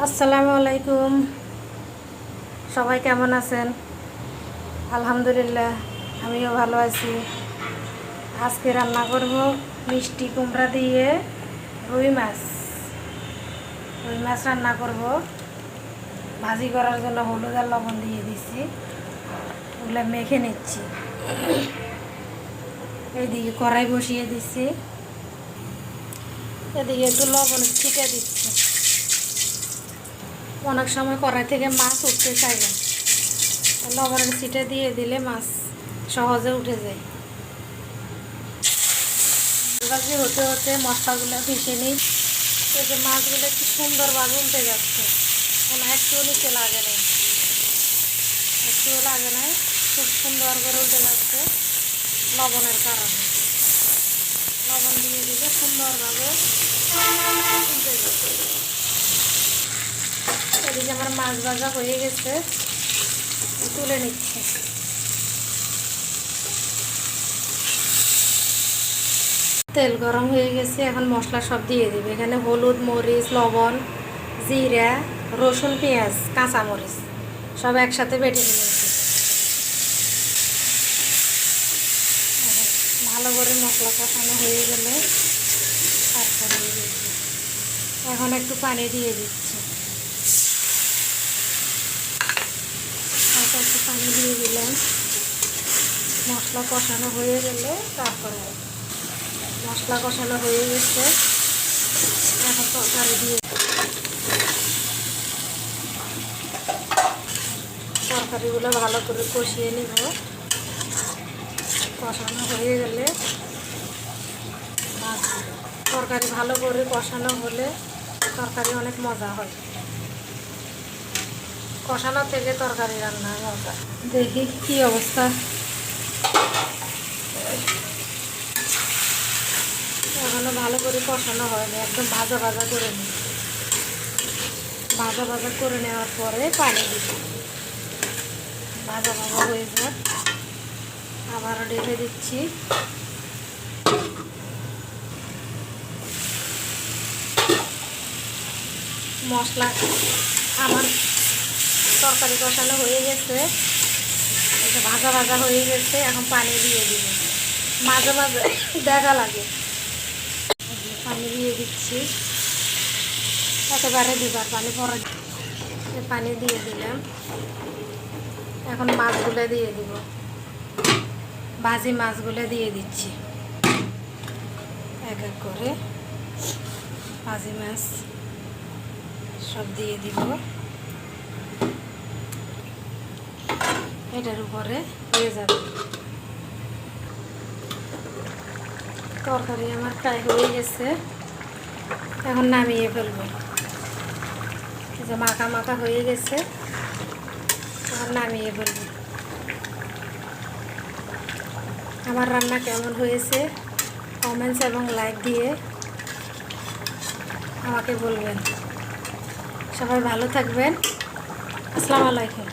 আসসালামু আলাইকুম। সবাই কেমন আছেন? আলহামদুলিল্লাহ, আমিও ভালো আছি। আজকে রান্না করব মিষ্টি কুমড়া দিয়ে রুই মাছ। রুই মাছ রান্না করব। ভাজি করার জন্য হলুদ আর লবণ দিয়ে দিচ্ছি, ওগুলো মেখে নিচ্ছি। এইদিকে কড়াই বসিয়ে দিচ্ছি, এদিকে একটু লবণ ছিটে দিচ্ছি। অনেক সময় কড়াই থেকে মাছ উঠতে চাই না, লবণের ছিটে দিয়ে দিলে মাছ সহজে উঠে যায়। ভাজি হতে হতে মশলাগুলো পিষে নিই। এই যে মাছগুলো কি সুন্দরভাবে উঠে যাচ্ছে, একটুও নিচে লাগে না, একটুও লাগে নাই, খুব সুন্দর করে উঠে যাচ্ছে লবণের কারণে। লবণ দিয়ে দিলে সুন্দরভাবে উঠে যাচ্ছে। এদিকে আমার মাছ ভাজা হয়ে গেছে, তুলে নিচ্ছে। তেল গরম হয়ে গেছে, এখন মশলা সব দিয়ে দিবে। এখানে হলুদ, মরিচ, লবণ, জিরা, রসুন, পেঁয়াজ, কাঁচামরিচ সব একসাথে বেটে নিয়েছি। ভালো করে মশলা কষানো হয়ে গেলে তারপরে এখন একটু পানি দিয়ে দিচ্ছি। একটু পানি দিয়ে দিলাম। মশলা কষানো হয়ে গেলে তারপরে মশলা কষানো হয়ে গেছে, এখন তরকারি দিয়ে তরকারিগুলো ভালো করে কষিয়ে নিব। কষানো হয়ে গেলে তরকারি ভালো করে কষানো হলে তরকারি অনেক মজা হয়। কষানো থেকে তরকারি রান্না মজা। দেখি কি অবস্থা। এখনো ভালো করে কষানো হয়নি, একদম ভাজা ভাজা করে নিই। ভাজা ভাজা করে নেওয়ার পরে পানি দিব। ভাজা ভাজা হয়ে যায়, আবার ঢেকে দিচ্ছি। মশলা আমার তরকারি কষানো হয়ে গেছে, ভাজা ভাজা হয়ে গেছে, এখন পানি দিয়ে দিব। মাঝে মাঝে দেখা লাগে, পানি দিয়ে দিচ্ছি। একেবারে দিবার পানি পরে পানি দিয়ে দিলাম। এখন মাছগুলো দিয়ে দিব, ভাজি মাছগুলো দিয়ে দিচ্ছি এক এক করে। ভাজি মাছ সব দিয়ে দিব। এটার উপরে হয়ে যাবে। তরকারি আমার প্রায় হয়ে গেছে, এখন নামিয়ে ফেলবো। যে মাখা মাখা হয়ে গেছে, এখন নামিয়ে ফেলবো। আমার রান্না কেমন হয়েছে কমেন্টস এবং লাইক দিয়ে আমাকে বলবেন। সবাই ভালো থাকবেন। আসসালামু আলাইকুম।